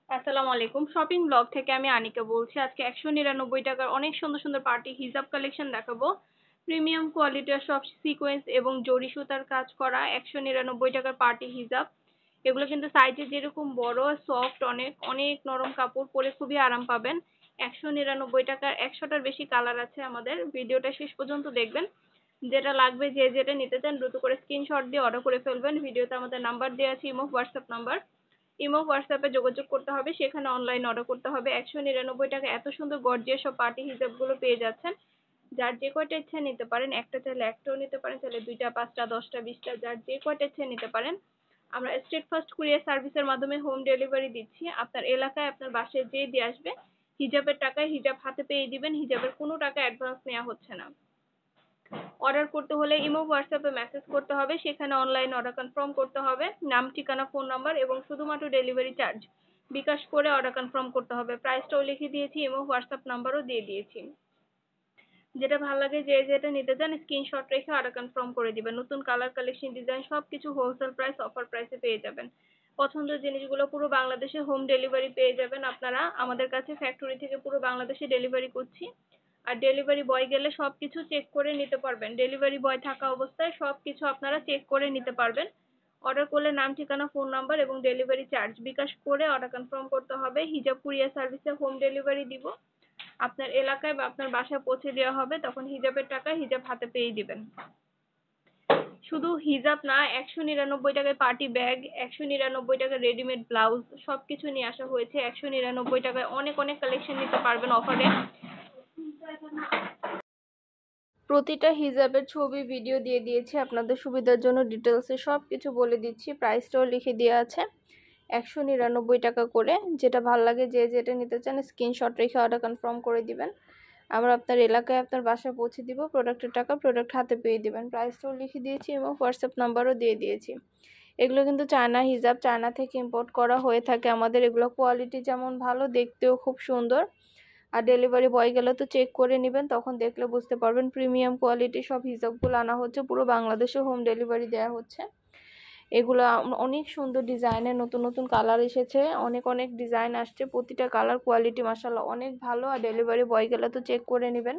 আসসালামু আলাইকুম। Shopping blog থেকে আমি আনিকা বলছি। আজকে 199 টাকার অনেক সুন্দর সুন্দর পার্টি হিজাব কালেকশন দেখাবো। প্রিমিয়াম কোয়ালিটির সব সিকোয়েন্স এবং জরি সুতার কাজ করা 199 টাকার পার্টি হিজাব। এগুলো কিন্তু সাইজে যেরকম বড়, সফট, অনেক অনেক নরম কাপড়, পরে খুবই আরাম পাবেন। 199 টাকার 100টার বেশি কালার আছে আমাদের। ভিডিওটা শেষ পর্যন্ত দেখবেন। যেটা লাগবে, যে যেটা নিতে চান দ্রুত করে স্ক্রিনশট দিয়ে অর্ডার করে ফেলবেন। ভিডিওতে আমাদের নাম্বার দেওয়া আছে, ইমো হোয়াটসঅ্যাপ নাম্বার। ইমো হোয়াটসঅ্যাপে যোগাযোগ করতে হবে, সেখানে অনলাইন অর্ডার করতে হবে। 199 টাকা এত সুন্দর গর্জিয়াস সব পার্টি হিজাবগুলো পেয়ে যাচ্ছেন। যার যে কয়টা ইচ্ছা নিতে পারেন, একটা চাইলে একটাও নিতে পারেন, চাইলে 2টা, 5টা, 10টা, 20টা, যার যে কয়টা ইচ্ছা নিতে পারেন। আমরা স্টেট ফার্স্ট কুরিয়ার সার্ভিসের মাধ্যমে হোম ডেলিভারি দিচ্ছি। আপনার এলাকায় আপনার বাসায় যেয়ে দিয়ে আসবে। হিজাবের টাকায় হিজাব হাতে পেয়ে দিবেন। হিজাবের কোনো টাকা অ্যাডভান্স নেওয়া হচ্ছে না। অর্ডার করতে হলে ইমো হোয়াটসঅ্যাপে মেসেজ করতে হবে, সেখানে অনলাইন অর্ডার কনফার্ম করতে হবে, নাম, ঠিকানা, ফোন নাম্বার এবং শুধুমাত্র ডেলিভারি চার্জ বিকাশ করে অর্ডার কনফার্ম করতে হবে। প্রাইসটাও লিখে দিয়েছি, ইমো হোয়াটসঅ্যাপ নাম্বারও দিয়ে দিয়েছি। যেটা ভালো লাগে, যে যেটা নিতে চান স্ক্রিনশট রেখে অর্ডার কনফার্ম করে দিবেন। নতুন কালার, কালেকশন, ডিজাইন সবকিছু হোলসেল প্রাইস, অফার প্রাইসে পেয়ে যাবেন। পছন্দের জিনিসগুলো পুরো বাংলাদেশে হোম ডেলিভারি পেয়ে যাবেন আপনারা। আমাদের কাছে ফ্যাক্টরি থেকে পুরো বাংলাদেশে ডেলিভারি করছি। আর ডেলিভারি বয় গেলে সবকিছু চেক করে নিতে পারবেন। ডেলিভারি বয় থাকা অবস্থায় সবকিছু আপনারা চেক করে নিতে পারবেন। অর্ডার করলে নাম, ঠিকানা, ফোন নাম্বার এবং ডেলিভারি চার্জ বিকাশ করে অর্ডার কনফার্ম করতে হবে। হিজাব কুরিয়ার সার্ভিসে হোম ডেলিভারি দিব। আপনার এলাকায় বা আপনার বাসায় পৌঁছে দেওয়া হবে, তখন হিজাবের টাকা হিজাব হাতে পেয়ে দিবেন। শুধু হিজাব না, 199 টাকায় পার্টি ব্যাগ, 199 টাকায় রেডিমেড ব্লাউজ সবকিছু নিয়ে আসা হয়েছে। 199 টাকায় অনেক অনেক কালেকশন নিতে পারবেন অফারে। প্রতিটা হিজাবের ছবি, ভিডিও দিয়ে দিয়েছি আপনাদের সুবিধার জন্য। ডিটেলসে সব কিছু বলে দিচ্ছি, প্রাইসটাও লিখে দেওয়া আছে। 199 টাকা করে। যেটা ভালো লাগে, যে যেটা নিতে চান স্ক্রিনশট রেখে অর্ডার কনফার্ম করে দিবেন। আমরা আপনার এলাকায় আপনার বাসায় পৌঁছে দিব। প্রোডাক্টের টাকা প্রোডাক্ট হাতে পেয়ে দিবেন। প্রাইসটাও লিখে দিয়েছি এবং হোয়াটসঅ্যাপ নাম্বারও দিয়ে দিয়েছি। এগুলো কিন্তু চায়না হিজাব, চায়না থেকে ইম্পোর্ট করা হয়ে থাকে আমাদের। এগুলো কোয়ালিটি যেমন ভালো, দেখতেও খুব সুন্দর। আর ডেলিভারি বয় গেলে তো চেক করে নেবেন, তখন দেখলে বুঝতে পারবেন। প্রিমিয়াম কোয়ালিটি সব হিজাবগুলো আনা হচ্ছে, পুরো বাংলাদেশে হোম ডেলিভারি দেওয়া হচ্ছে। এগুলো অনেক সুন্দর ডিজাইনের, নতুন নতুন কালার এসেছে, অনেক অনেক ডিজাইন আসছে। প্রতিটা কালার কোয়ালিটি মাশাআল্লাহ অনেক ভালো। আর ডেলিভারি বয় গেলে তো চেক করে নেবেন,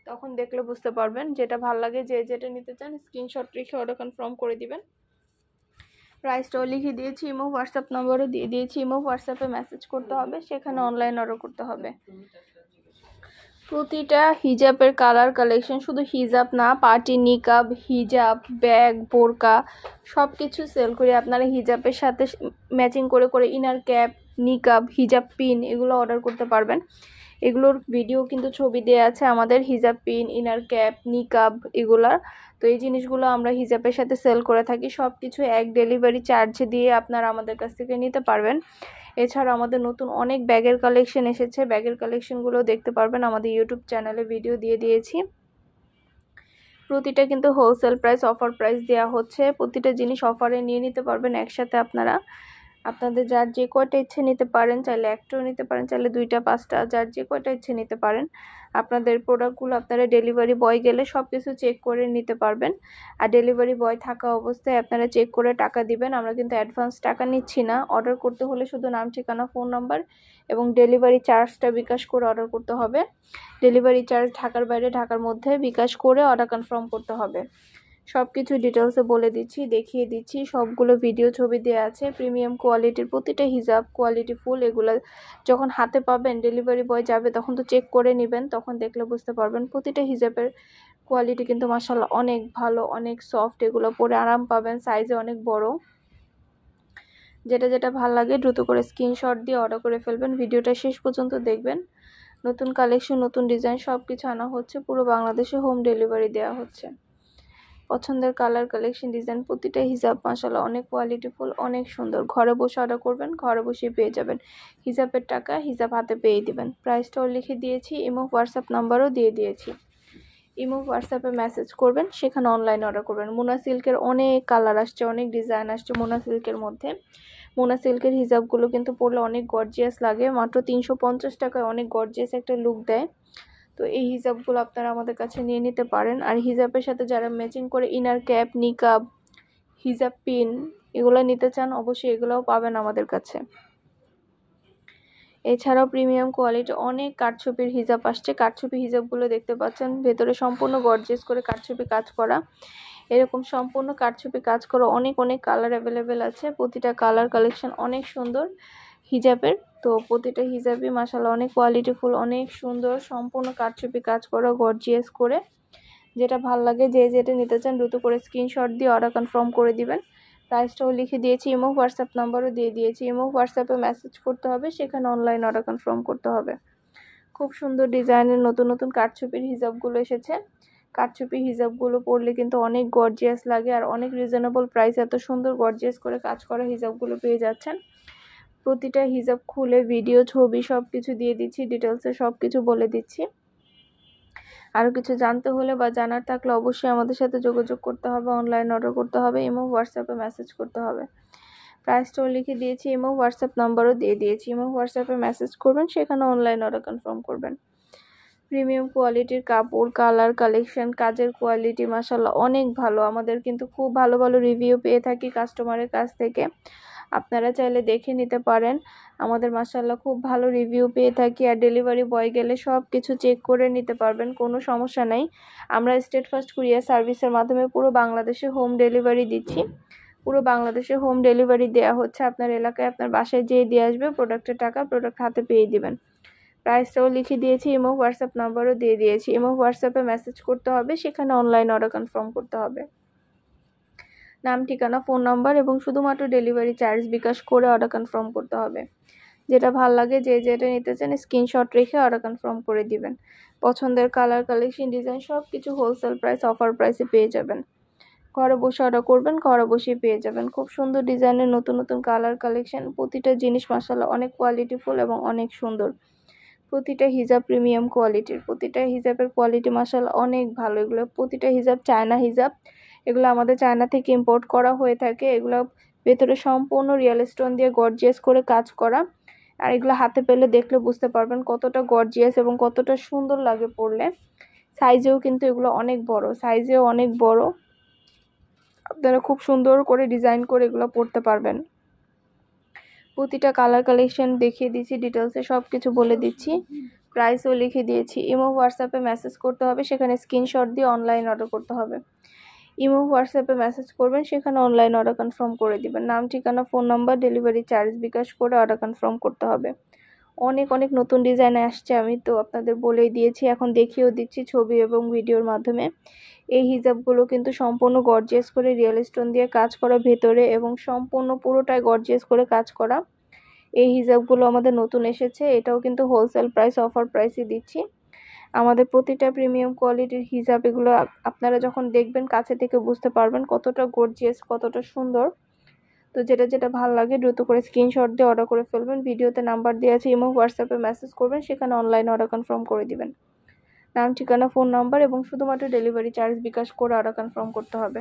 তখন দেখলে বুঝতে পারবেন। যেটা ভালো লাগে, যে যেটা নিতে চান স্ক্রিনশট রেখে অর্ডার কনফার্ম করে দিবেন। প্রাইসটাও লিখে দিয়েছি, ইমো হোয়াটসঅ্যাপ নাম্বারও দিয়ে দিয়েছি। ইমো হোয়াটসঅ্যাপে মেসেজ করতে হবে, সেখানে অনলাইন অর্ডার করতে হবে। প্রতিটা হিজাবের কালার কালেকশন, শুধু হিজাব না, পার্টি নিকাব, হিজাব, ব্যাগ, বোরকা সব কিছু সেল করি। আপনারা হিজাবের সাথে ম্যাচিং করে করে ইনার ক্যাপ, নিকাব, হিজাব পিন এগুলো অর্ডার করতে পারবেন। এগুলোর ভিডিও কিন্তু ছবি দেওয়া আছে আমাদের। হিজাব পিন, ইনার ক্যাপ, নিকাব এগুলার। তো এই জিনিসগুলো আমরা হিজাবের সাথে সেল করে থাকি। সব কিছু এক ডেলিভারি চার্জ দিয়ে আপনারা আমাদের কাছ থেকে নিতে পারবেন। এছাড়া আমাদের নতুন অনেক ব্যাগের কালেকশন এসেছে। ব্যাগের কালেকশনগুলো দেখতে পারবেন, আমাদের ইউটিউব চ্যানেলে ভিডিও দিয়ে দিয়েছি। প্রতিটা কিন্তু হোলসেল প্রাইস, অফার প্রাইস দেওয়া হচ্ছে। প্রতিটা জিনিস অফারে নিয়ে নিতে পারবেন একসাথে আপনারা। আপনাদের যার যে কয়টা ইচ্ছে নিতে পারেন, চাইলে একটাও নিতে পারেন, চাইলে 2টা, 5টা, যার যে কয়টা ইচ্ছে নিতে পারেন। আপনাদের প্রোডাক্টগুলো আপনারা ডেলিভারি বয় গেলে সব কিছু চেক করে নিতে পারবেন। আর ডেলিভারি বয় থাকা অবস্থায় আপনারা চেক করে টাকা দিবেন। আমরা কিন্তু অ্যাডভান্স টাকা নিচ্ছি না। অর্ডার করতে হলে শুধু নাম, ঠিকানা, ফোন নাম্বার এবং ডেলিভারি চার্জটা বিকাশ করে অর্ডার করতে হবে। ডেলিভারি চার্জ ঢাকার বাইরে, ঢাকার মধ্যে বিকাশ করে অর্ডার কনফার্ম করতে হবে। সব কিছু ডিটেলসে বলে দিচ্ছি, দেখিয়ে দিচ্ছি। সবগুলো ভিডিও ছবি দেওয়া আছে। প্রিমিয়াম কোয়ালিটির প্রতিটা হিজাব কোয়ালিটি ফুল। এগুলো যখন হাতে পাবেন, ডেলিভারি বয় যাবে তখন তো চেক করে নেবেন, তখন দেখলে বুঝতে পারবেন। প্রতিটা হিজাবের কোয়ালিটি কিন্তু মাশাআল্লাহ অনেক ভালো, অনেক সফট। এগুলো পরে আরাম পাবেন, সাইজে অনেক বড়। যেটা যেটা ভালো লাগে দ্রুত করে স্ক্রিনশট দিয়ে অর্ডার করে ফেলবেন। ভিডিওটা শেষ পর্যন্ত দেখবেন। নতুন কালেকশন, নতুন ডিজাইন সব কিছু আনা হচ্ছে। পুরো বাংলাদেশে হোম ডেলিভারি দেওয়া হচ্ছে। পছন্দের কালার, কালেকশন, ডিজাইন প্রতিটা হিজাব মাশাআল্লাহ অনেক কোয়ালিটিফুল, অনেক সুন্দর। ঘরে বসে অর্ডার করবেন, ঘরে বসে পেয়ে যাবেন। হিজাবের টাকা হিজাব হাতে পেয়ে দিবেন। প্রাইসটাও লিখে দিয়েছি, ইমো হোয়াটসঅ্যাপ নাম্বারও দিয়ে দিয়েছি। ইমো হোয়াটসঅ্যাপে মেসেজ করবেন, সেখানে অনলাইন অর্ডার করবেন। মোনা সিল্কের অনেক কালার আসছে, অনেক ডিজাইন আসছে মোনা সিল্কের মধ্যে। মোনা সিল্কের হিজাবগুলো কিন্তু পরলে অনেক গর্জিয়াস লাগে। মাত্র 350 টাকায় অনেক গর্জিয়াস একটা লুক দেয়। তো এই হিজাবগুলো আপনারা আমাদের কাছে নিয়ে নিতে পারেন। আর হিজাবের সাথে যারা ম্যাচিং করে ইনার ক্যাপ, নিকাব, হিজাব পিন এগুলো নিতে চান, অবশ্যই এগুলোও পাবেন আমাদের কাছে। এছাড়াও প্রিমিয়াম কোয়ালিটি অনেক কারচুপির হিজাব আসছে। কারচুপি হিজাবগুলো দেখতে পাচ্ছেন, ভেতরে সম্পূর্ণ গর্জিয়াস করে কারচুপি কাজ করা। এরকম সম্পূর্ণ কারচুপি কাজ করা অনেক কালার অ্যাভেলেবেল আছে। প্রতিটা কালার কালেকশন অনেক সুন্দর হিজাবের। তো প্রতিটা হিজাবই মাশাআল্লাহ অনেক কোয়ালিটিফুল, অনেক সুন্দর, সম্পূর্ণ কারচুপি কাজ করা গর্জিয়াস করে। যেটা ভাল লাগে, যে যেটা নিতে চান দ্রুত করে স্ক্রিনশট দিয়ে অর্ডার কনফার্ম করে দিবেন। প্রাইসটাও লিখে দিয়েছি, ইমো হোয়াটসঅ্যাপ নাম্বারও দিয়ে দিয়েছি। ইমো হোয়াটসঅ্যাপে মেসেজ করতে হবে, সেখানে অনলাইন অর্ডার কনফার্ম করতে হবে। খুব সুন্দর ডিজাইনের নতুন কারচুপির হিজাবগুলো এসেছে। কারচুপি হিজাবগুলো পরলে কিন্তু অনেক গর্জিয়াস লাগে আর অনেক রিজনেবল প্রাইস এত সুন্দর গর্জিয়াস করে কাজ করা হিজাবগুলো পেয়ে যাচ্ছেন। প্রতিটা হিজাব খুলে ভিডিও, ছবি সব কিছু দিয়ে দিচ্ছি, ডিটেলসে সব কিছু বলে দিচ্ছি। আরও কিছু জানতে হলে বা জানার থাকলে অবশ্যই আমাদের সাথে যোগাযোগ করতে হবে, অনলাইন অর্ডার করতে হবে, ইমো হোয়াটসঅ্যাপে মেসেজ করতে হবে। প্রাইসটাও লিখে দিয়েছি, ইমো হোয়াটসঅ্যাপ নাম্বারও দিয়ে দিয়েছি। ইমো হোয়াটসঅ্যাপে মেসেজ করবেন, সেখানে অনলাইন অর্ডার কনফার্ম করবেন। প্রিমিয়াম কোয়ালিটির কাপড়, কালার, কালেকশন, কাজের কোয়ালিটি মাশাআল্লাহ অনেক ভালো। আমাদের কিন্তু খুব ভালো ভালো রিভিউ পেয়ে থাকি কাস্টমারের কাছ থেকে। আপনারা চাইলে দেখে নিতে পারেন। আমাদের মাশাআল্লাহ খুব ভালো রিভিউ পেয়ে থাকি। আর ডেলিভারি বয় গেলে সব কিছু চেক করে নিতে পারবেন, কোনো সমস্যা নেই। আমরা স্টেট ফার্স্ট কুরিয়ার সার্ভিসের মাধ্যমে পুরো বাংলাদেশে হোম ডেলিভারি দিচ্ছি। পুরো বাংলাদেশে হোম ডেলিভারি দেওয়া হচ্ছে। আপনার এলাকায় আপনার বাসায় যেয়ে দিয়ে আসবে, প্রোডাক্টের টাকা প্রোডাক্ট হাতে পেয়ে দিবেন। প্রাইসটাও লিখে দিয়েছি, ইমো হোয়াটসঅ্যাপ নাম্বারও দিয়ে দিয়েছি। ইমো হোয়াটসঅ্যাপে মেসেজ করতে হবে, সেখানে অনলাইন অর্ডার কনফার্ম করতে হবে। নাম, ঠিকানা, ফোন নাম্বার এবং শুধুমাত্র ডেলিভারি চার্জ বিকাশ করে অর্ডার কনফার্ম করতে হবে। যেটা ভাল লাগে, যে যেটা নিতে চান স্ক্রিনশট রেখে অর্ডার কনফার্ম করে দিবেন। পছন্দের কালার, কালেকশন, ডিজাইন সব কিছু হোলসেল প্রাইস, অফার প্রাইসে পেয়ে যাবেন। ঘরে বসে অর্ডার করবেন, ঘরে বসেই পেয়ে যাবেন। খুব সুন্দর ডিজাইনের নতুন কালার কালেকশন। প্রতিটা জিনিস মাশাআল্লাহ অনেক কোয়ালিটিফুল এবং অনেক সুন্দর। প্রতিটা হিজাব প্রিমিয়াম কোয়ালিটির। প্রতিটা হিজাবের কোয়ালিটি মাশাআল্লাহ অনেক ভালো। এগুলো প্রতিটা হিজাব চায়না হিজাব। এগুলো আমাদের চায়না থেকে ইম্পোর্ট করা হয়ে থাকে। এগুলো ভেতরে সম্পূর্ণ রিয়েল স্টোন দিয়ে গর্জিয়াস করে কাজ করা। আর এগুলো হাতে পেলে দেখলে বুঝতে পারবেন কতটা গর্জিয়াস এবং কতটা সুন্দর লাগে পরলে। সাইজেও কিন্তু এগুলো অনেক বড়, সাইজেও অনেক বড়। আপনারা খুব সুন্দর করে ডিজাইন করে এগুলো পরতে পারবেন। প্রতিটা কালার কালেকশন দেখিয়ে দিচ্ছি, ডিটেলসে সব কিছু বলে দিচ্ছি। প্রাইসও লিখে দিয়েছি। ইমো হোয়াটসঅ্যাপে মেসেজ করতে হবে, সেখানে স্ক্রিনশট দিয়ে অনলাইন অর্ডার করতে হবে। ইমো হোয়াটসঅ্যাপে মেসেজ করবেন, সেখানে অনলাইন অর্ডার কনফার্ম করে দিবেন। নাম, ঠিকানা, ফোন নাম্বার, ডেলিভারি চার্জ বিকাশ করে অর্ডার কনফার্ম করতে হবে। অনেক নতুন ডিজাইন আসছে, আমি তো আপনাদের বলেই দিয়েছি, এখন দেখিয়েও দিচ্ছি ছবি এবং ভিডিওর মাধ্যমে। এই হিজাবগুলো কিন্তু সম্পূর্ণ গর্জিয়াস করে রিয়েল স্টোন দিয়ে কাজ করা ভেতরে এবং সম্পূর্ণ পুরোটাই গর্জিয়াস করে কাজ করা। এই হিজাবগুলো আমাদের নতুন এসেছে, এটাও কিন্তু হোলসেল প্রাইস, অফার প্রাইসে দিচ্ছি। আমাদের প্রতিটা প্রিমিয়াম কোয়ালিটির হিজাব, এগুলো আপনারা যখন দেখবেন কাছে থেকে বুঝতে পারবেন কতটা গর্জিয়াস, কতটা সুন্দর। তো যেটা ভালো লাগে দ্রুত করে স্ক্রিনশট দিয়ে অর্ডার করে ফেলবেন। ভিডিওতে নাম্বার দেওয়া আছে, ইমো হোয়াটসঅ্যাপে মেসেজ করবেন, সেখানে অনলাইন অর্ডার কনফার্ম করে দিবেন। নাম, ঠিকানা, ফোন নাম্বার এবং শুধুমাত্র ডেলিভারি চার্জ বিকাশ করে অর্ডার কনফার্ম করতে হবে।